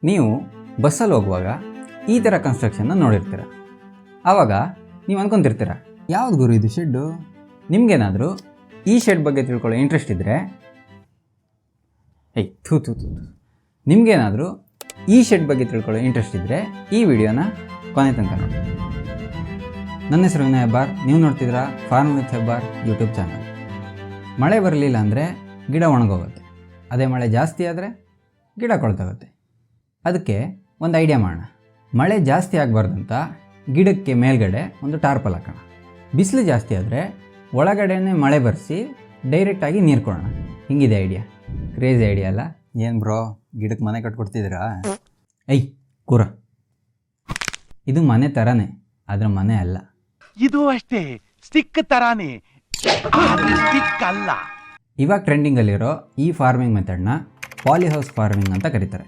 ನೀವು ಬಸ್ಸಲ್ಲಿ ಹೋಗುವಾಗ ಈ ಥರ ಕನ್ಸ್ಟ್ರಕ್ಷನ್ನ ನೋಡಿರ್ತೀರ. ಆವಾಗ ನೀವು ಅಂದ್ಕೊತಿರ್ತೀರ, ಯಾವ್ದು ಗುರು ಇದು ಶೆಡ್ಡು? ನಿಮಗೇನಾದರೂ ಈ ಶೆಡ್ ಬಗ್ಗೆ ತಿಳ್ಕೊಳ್ಳೋ ಇಂಟ್ರೆಸ್ಟ್ ಇದ್ದರೆ ನಿಮಗೇನಾದರೂ ಈ ಶೆಡ್ ಬಗ್ಗೆ ತಿಳ್ಕೊಳ್ಳೋ ಇಂಟ್ರೆಸ್ಟ್ ಇದ್ದರೆ ಈ ವಿಡಿಯೋನ ಕೊನೆ ತನಕ ನೋಡಿ. ನನ್ನ ಹೆಸರು ವಿನಯ್ ಹೆಬ್ಬಾರ್. ನೀವು ನೋಡ್ತಿದ್ದೀರಾ farm with Hebbar YouTube channel. ಮಳೆ ಬರಲಿಲ್ಲ ಅಂದರೆ ಗಿಡ ಒಣಗೋಗುತ್ತೆ. ಅದೇ ಮಳೆ ಜಾಸ್ತಿ ಆದರೆ ಗಿಡ ಕೊಳ್ತೋಗುತ್ತೆ. ಅದಕ್ಕೆ ಒಂದು ಐಡಿಯಾ ಮಾಡೋಣ. ಮಳೆ ಜಾಸ್ತಿ ಆಗಬಾರ್ದಂತ ಗಿಡಕ್ಕೆ ಮೇಲ್ಗಡೆ ಒಂದು ಟಾರ್ಪಲ್ ಹಾಕೋಣ. ಬಿಸಿಲು ಜಾಸ್ತಿ ಆದರೆ ಒಳಗಡೆನೇ ಮಳೆ ಬರೆಸಿ ಡೈರೆಕ್ಟಾಗಿ ನೀರು ಕೊಡೋಣ. ಹಿಂಗಿದೆ ಐಡಿಯಾ. ಕ್ರೇಜಿ ಐಡಿಯಾ ಅಲ್ಲ? ಏನು ಬ್ರೋ, ಗಿಡಕ್ಕೆ ಮನೆ ಕಟ್ಕೊಡ್ತಿದ್ದೀರಾ? ಕೂರ, ಇದು ಮನೆ ಥರನೇ, ಆದರೆ ಮನೆ ಅಲ್ಲ. ಇದು ಅಷ್ಟೇ, ಸ್ಟಿಕ್ ಥರಾನೇ, ಸ್ಟಿಕ್ ಅಲ್ಲ. ಇವಾಗ ಟ್ರೆಂಡಿಂಗಲ್ಲಿರೋ ಈ ಫಾರ್ಮಿಂಗ್ ಮೆಥಡ್ನ ಪಾಲಿ ಹೌಸ್ ಫಾರ್ಮಿಂಗ್ ಅಂತ ಕರೀತಾರೆ.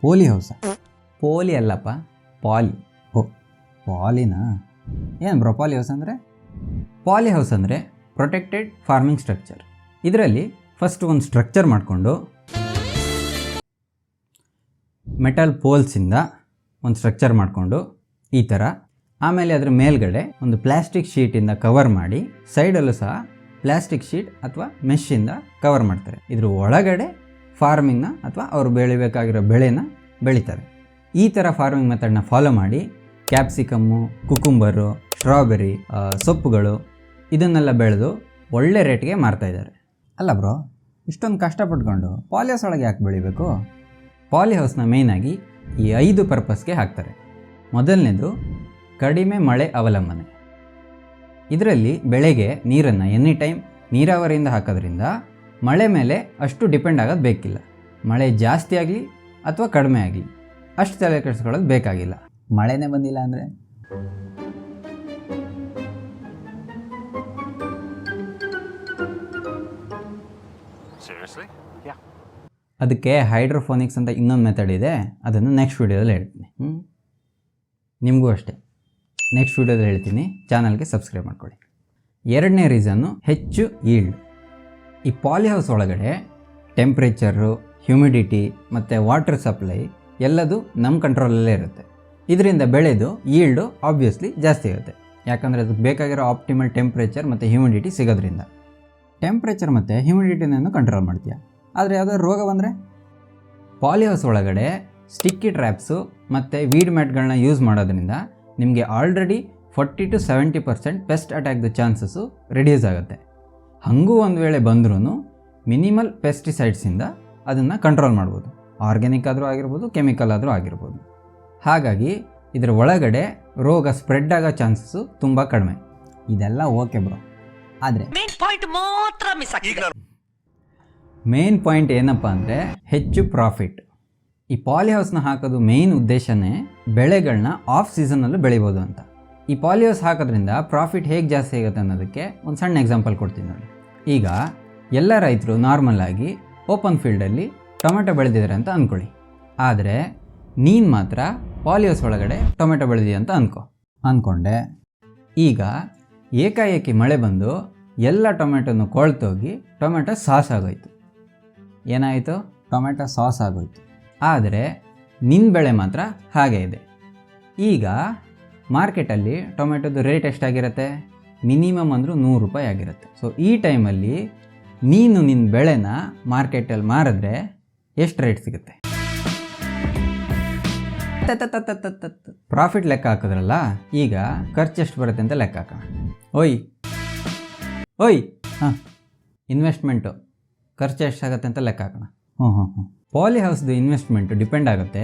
ಪೋಲಿ ಹೌಸಾ? ಪೋಲಿ ಅಲ್ಲಪ್ಪ, ಪಾಲಿ. ಪಾಲಿನಾ? ಏನು ಬ್ರೋ ಪಾಲಿ ಹೌಸ್ ಅಂದರೆ? ಪಾಲಿ ಹೌಸ್ ಅಂದರೆ ಪ್ರೊಟೆಕ್ಟೆಡ್ ಫಾರ್ಮಿಂಗ್ ಸ್ಟ್ರಕ್ಚರ್. ಇದರಲ್ಲಿ ಫಸ್ಟ್ ಒಂದು ಸ್ಟ್ರಕ್ಚರ್ ಮಾಡಿಕೊಂಡು ಮೆಟಲ್ ಪೋಲ್ಸಿಂದ ಒಂದು ಸ್ಟ್ರಕ್ಚರ್ ಮಾಡಿಕೊಂಡು ಈ ಥರ, ಆಮೇಲೆ ಅದರ ಮೇಲ್ಗಡೆ ಒಂದು ಪ್ಲಾಸ್ಟಿಕ್ ಶೀಟಿಂದ ಕವರ್ ಮಾಡಿ, ಸೈಡಲ್ಲೂ ಸಹ ಪ್ಲಾಸ್ಟಿಕ್ ಶೀಟ್ ಅಥವಾ ಮೆಶ್ಶಿಂದ ಕವರ್ ಮಾಡ್ತಾರೆ. ಇದ್ರ ಒಳಗಡೆ ಫಾರ್ಮಿಂಗ್ನ ಅಥವಾ ಅವರು ಬೆಳಿಬೇಕಾಗಿರೋ ಬೆಳೆನ ಬೆಳೀತಾರೆ. ಈ ಥರ ಫಾರ್ಮಿಂಗ್ ಮೆಥಡ್ನ ಫಾಲೋ ಮಾಡಿ ಕ್ಯಾಪ್ಸಿಕಮ್ಮು, ಕುಕುಂಬರು, ಸ್ಟ್ರಾಬೆರಿ, ಸೊಪ್ಪುಗಳು ಇದನ್ನೆಲ್ಲ ಬೆಳೆದು ಒಳ್ಳೆ ರೇಟ್ಗೆ ಮಾರ್ತಾಯಿದ್ದಾರೆ. ಅಲ್ಲ ಬ್ರೋ, ಇಷ್ಟೊಂದು ಕಷ್ಟಪಟ್ಕೊಂಡು ಪಾಲಿ ಹೌಸ್ ಒಳಗೆ ಯಾಕೆ ಬೆಳಿಬೇಕು? ಪಾಲಿ ಹೌಸ್ನ ಮೇಯ್ನಾಗಿ ಈ 5 ಪರ್ಪಸ್ಗೆ ಹಾಕ್ತಾರೆ. ಮೊದಲನೇದು ಕಡಿಮೆ ಮಳೆ ಅವಲಂಬನೆ. ಇದರಲ್ಲಿ ಬೆಳೆಗೆ ನೀರನ್ನು ಎನಿ ಟೈಮ್ ನೀರಾವರಿಯಿಂದ ಹಾಕೋದ್ರಿಂದ ಮಳೆ ಮೇಲೆ ಅಷ್ಟು ಡಿಪೆಂಡ್ ಆಗೋದು ಬೇಕಿಲ್ಲ. ಮಳೆ ಜಾಸ್ತಿ ಆಗಲಿ ಅಥವಾ ಕಡಿಮೆ ಆಗಲಿ ಅಷ್ಟು ತಲೆ ಕೆಡಿಸ್ಕೊಳ್ಳೋದು ಬೇಕಾಗಿಲ್ಲ. ಮಳೆನೇ ಬಂದಿಲ್ಲ ಅಂದರೆ ಅದಕ್ಕೆ ಹೈಡ್ರೋಫೋನಿಕ್ಸ್ ಅಂತ ಇನ್ನೊಂದು ಮೆಥಡ್ ಇದೆ. ಅದನ್ನು ನೆಕ್ಸ್ಟ್ ವೀಡಿಯೋದಲ್ಲಿ ಹೇಳ್ತೀನಿ. ನಿಮಗೂ ಅಷ್ಟೇ, ನೆಕ್ಸ್ಟ್ ವೀಡಿಯೋದಲ್ಲಿ ಹೇಳ್ತೀನಿ. ಚಾನಲ್ಗೆ ಸಬ್ಸ್ಕ್ರೈಬ್ ಮಾಡ್ಕೊಳ್ಳಿ. ಎರಡನೇ ರೀಸನ್ನು ಹೆಚ್ಚು ಈಲ್ಡ್. ಈ ಪಾಲಿ ಹೌಸ್ ಒಳಗಡೆ ಟೆಂಪ್ರೇಚರು, ಹ್ಯೂಮಿಡಿಟಿ ಮತ್ತು ವಾಟರ್ ಸಪ್ಲೈ ಎಲ್ಲದೂ ನಮ್ಮ ಕಂಟ್ರೋಲಲ್ಲೇ ಇರುತ್ತೆ. ಇದರಿಂದ ಬೆಳೆದು ಈಲ್ಡು ಆಬ್ವಿಯಸ್ಲಿ ಜಾಸ್ತಿ ಇರುತ್ತೆ. ಯಾಕಂದರೆ ಅದಕ್ಕೆ ಬೇಕಾಗಿರೋ ಆಪ್ಟಿಮಲ್ ಟೆಂಪ್ರೇಚರ್ ಮತ್ತು ಹ್ಯೂಮಿಡಿಟಿ ಸಿಗೋದ್ರಿಂದ. ಟೆಂಪ್ರೇಚರ್ ಮತ್ತು ಹ್ಯೂಮಿಡಿಟಿನೂ ಕಂಟ್ರೋಲ್ ಮಾಡ್ತೀಯ. ಆದರೆ ಯಾವುದಾದ್ರು ರೋಗ ಬಂದರೆ, ಪಾಲಿ ಹೌಸ್ ಒಳಗಡೆ ಸ್ಟಿಕ್ಕಿ ಟ್ರ್ಯಾಪ್ಸು ಮತ್ತು ವೀಡ್ ಮ್ಯಾಟ್ಗಳನ್ನ ಯೂಸ್ ಮಾಡೋದ್ರಿಂದ ನಿಮಗೆ ಆಲ್ರೆಡಿ 40 to 70% ಪೆಸ್ಟ್ ಅಟ್ಯಾಕ್ದು ಚಾನ್ಸಸ್ಸು ರಿಡ್ಯೂಸ್ ಆಗುತ್ತೆ. ಹಾಗೂ ಒಂದು ವೇಳೆ ಬಂದ್ರೂ ಮಿನಿಮಲ್ ಪೆಸ್ಟಿಸೈಡ್ಸಿಂದ ಅದನ್ನು ಕಂಟ್ರೋಲ್ ಮಾಡ್ಬೋದು. ಆರ್ಗ್ಯಾನಿಕ್ ಆದರೂ ಆಗಿರ್ಬೋದು, ಕೆಮಿಕಲ್ ಆದರೂ ಆಗಿರ್ಬೋದು. ಹಾಗಾಗಿ ಇದರ ಒಳಗಡೆ ರೋಗ ಸ್ಪ್ರೆಡ್ ಆಗೋ ಚಾನ್ಸಸ್ಸು ತುಂಬ ಕಡಿಮೆ. ಇದೆಲ್ಲ ಓಕೆ ಬ್ರೋ, ಆದರೆ ಮೇನ್ ಪಾಯಿಂಟ್ ಏನಪ್ಪ ಅಂದರೆ ಹೆಚ್ಚು ಪ್ರಾಫಿಟ್. ಈ ಪಾಲಿ ಹೌಸ್ನ ಹಾಕೋದು ಮೇಯ್ನ್ ಉದ್ದೇಶನೇ ಬೆಳೆಗಳನ್ನ ಆಫ್ ಸೀಸನಲ್ಲೂ ಬೆಳಿಬೋದು ಅಂತ. ಈ ಪಾಲಿ ಹೌಸ್ ಹಾಕೋದ್ರಿಂದ ಪ್ರಾಫಿಟ್ ಹೇಗೆ ಜಾಸ್ತಿ ಆಗುತ್ತೆ ಅನ್ನೋದಕ್ಕೆ ಒಂದು ಸಣ್ಣ ಎಕ್ಸಾಂಪಲ್ ಕೊಡ್ತೀನಿ ನೋಡಿ. ಈಗ ಎಲ್ಲ ರೈತರು ನಾರ್ಮಲ್ ಆಗಿ ಓಪನ್ ಫೀಲ್ಡಲ್ಲಿ ಟೊಮೆಟೊ ಬೆಳೆದಿದ್ದಾರೆ ಅಂತ ಅಂದ್ಕೊಳ್ಳಿ. ಆದರೆ ನೀನು ಮಾತ್ರ ಪಾಲಿ ಹೌಸ್ ಒಳಗಡೆ ಟೊಮೆಟೊ ಬೆಳೆದಿದೆ ಅಂತ ಅಂದ್ಕೊಂಡೆ. ಈಗ ಏಕಾಏಕಿ ಮಳೆ ಬಂದು ಎಲ್ಲ ಟೊಮೆಟೊನು ಕೊಳ್ತೋಗಿ ಟೊಮೆಟೊ ಸಾಸ್ ಆಗೋಯ್ತು. ಏನಾಯಿತು? ಟೊಮೆಟೊ ಸಾಸ್ ಆಗೋಯ್ತು. ಆದರೆ ನಿನ್ನ ಬೆಳೆ ಮಾತ್ರ ಹಾಗೇ ಇದೆ. ಈಗ ಮಾರ್ಕೆಟಲ್ಲಿ ಟೊಮೆಟೊದು ರೇಟ್ ಎಷ್ಟಾಗಿರುತ್ತೆ? ಮಿನಿಮಮ್ ಅಂದರೂ 100 ರೂಪಾಯಿ ಆಗಿರುತ್ತೆ. ಸೊ ಈ ಟೈಮಲ್ಲಿ ನೀನು ನಿನ್ನ ಬೆಳೆನ ಮಾರ್ಕೆಟಲ್ಲಿ ಮಾರಿದ್ರೆ ಎಷ್ಟು ರೇಟ್ ಸಿಗುತ್ತೆ? ಪ್ರಾಫಿಟ್ ಲೆಕ್ಕ ಹಾಕಿದ್ರಲ್ಲ, ಈಗ ಖರ್ಚು ಎಷ್ಟು ಬರುತ್ತೆ ಅಂತ ಲೆಕ್ಕ ಹಾಕೋಣ. ಓಯ್ ಇನ್ವೆಸ್ಟ್ಮೆಂಟು ಖರ್ಚು ಎಷ್ಟಾಗುತ್ತೆ ಅಂತ ಲೆಕ್ಕ ಹಾಕೋಣ. ಪಾಲಿ ಹೌಸ್ದು ಇನ್ವೆಸ್ಟ್ಮೆಂಟು ಡಿಪೆಂಡ್ ಆಗುತ್ತೆ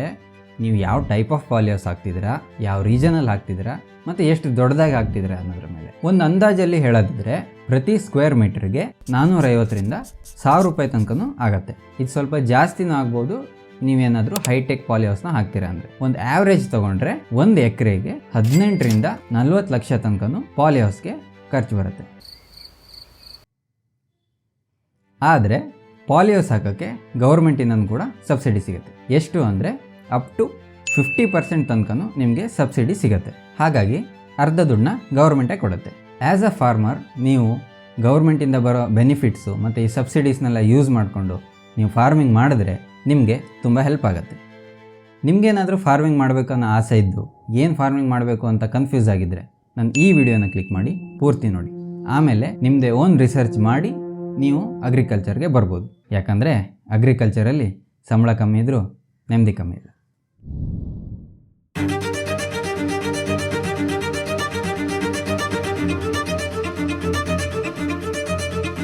ನೀವು ಯಾವ ಟೈಪ್ ಆಫ್ ಪಾಲಿ ಹೌಸ್ ಹಾಕ್ತಿದ್ದೀರಾ, ಯಾವ ರೀಜನಲ್ಲಿ ಹಾಕ್ತಿದ್ದೀರಾ, ಮತ್ತು ಎಷ್ಟು ದೊಡ್ಡದಾಗಿ ಹಾಕ್ತಿದ್ದೀರಾ ಅನ್ನೋದ್ರ ಮೇಲೆ. ಒಂದು ಅಂದಾಜಲ್ಲಿ ಹೇಳೋದಿದ್ರೆ ಪ್ರತಿ ಸ್ಕ್ವೇರ್ ಮೀಟ್ರಿಗೆ 450 ರಿಂದ 1000 ರೂಪಾಯಿ ತನಕನೂ ಆಗುತ್ತೆ. ಇದು ಸ್ವಲ್ಪ ಜಾಸ್ತಿನೂ ಆಗ್ಬೋದು ನೀವೇನಾದರೂ ಹೈಟೆಕ್ ಪಾಲಿ ಹೌಸ್ನ ಹಾಕ್ತೀರಾ ಅಂದರೆ. ಒಂದು ಆ್ಯಾವ್ರೇಜ್ ತೊಗೊಂಡ್ರೆ 1 ಎಕರೆಗೆ 18 ರಿಂದ 40 ಲಕ್ಷ ತನಕನೂ ಪಾಲಿ ಹೌಸ್ಗೆ ಖರ್ಚು ಬರುತ್ತೆ. ಆದರೆ ಪಾಲಿ ಹೌಸ್ ಹಾಕೋಕ್ಕೆ ಗೌರ್ಮೆಂಟಿಂದ ಕೂಡ ಸಬ್ಸಿಡಿ ಸಿಗುತ್ತೆ. ಎಷ್ಟು ಅಂದರೆ ಅಪ್ ಟು 50% ತನಕನೂ ನಿಮಗೆ ಸಬ್ಸಿಡಿ ಸಿಗುತ್ತೆ. ಹಾಗಾಗಿ ಅರ್ಧ ದುಡ್ಡನ್ನ ಗೌರ್ಮೆಂಟೇ ಕೊಡುತ್ತೆ. ಆ್ಯಸ್ ಅ ಫಾರ್ಮರ್ ನೀವು ಗೌರ್ಮೆಂಟಿಂದ ಬರೋ ಬೆನಿಫಿಟ್ಸು ಮತ್ತು ಈ ಸಬ್ಸಿಡೀಸ್ನೆಲ್ಲ ಯೂಸ್ ಮಾಡಿಕೊಂಡು ನೀವು ಫಾರ್ಮಿಂಗ್ ಮಾಡಿದ್ರೆ ನಿಮಗೆ ತುಂಬ ಹೆಲ್ಪ್ ಆಗುತ್ತೆ. ನಿಮಗೇನಾದರೂ ಫಾರ್ಮಿಂಗ್ ಮಾಡಬೇಕು ಅನ್ನೋ ಆಸೆ ಇದ್ದು ಏನು ಫಾರ್ಮಿಂಗ್ ಮಾಡಬೇಕು ಅಂತ ಕನ್ಫ್ಯೂಸ್ ಆಗಿದ್ದರೆ ನಾನು ಈ ವಿಡಿಯೋನ ಕ್ಲಿಕ್ ಮಾಡಿ ಪೂರ್ತಿ ನೋಡಿ. ಆಮೇಲೆ ನಿಮ್ಮದೇ ಓನ್ ರಿಸರ್ಚ್ ಮಾಡಿ ನೀವು ಅಗ್ರಿಕಲ್ಚರ್ಗೆ ಬರ್ಬೋದು. ಯಾಕಂದರೆ ಅಗ್ರಿಕಲ್ಚರಲ್ಲಿ ಸಂಬಳ ಕಮ್ಮಿ ಇದ್ದರೂ ನೆಮ್ಮದಿ ಕಮ್ಮಿ ಇಲ್ಲ.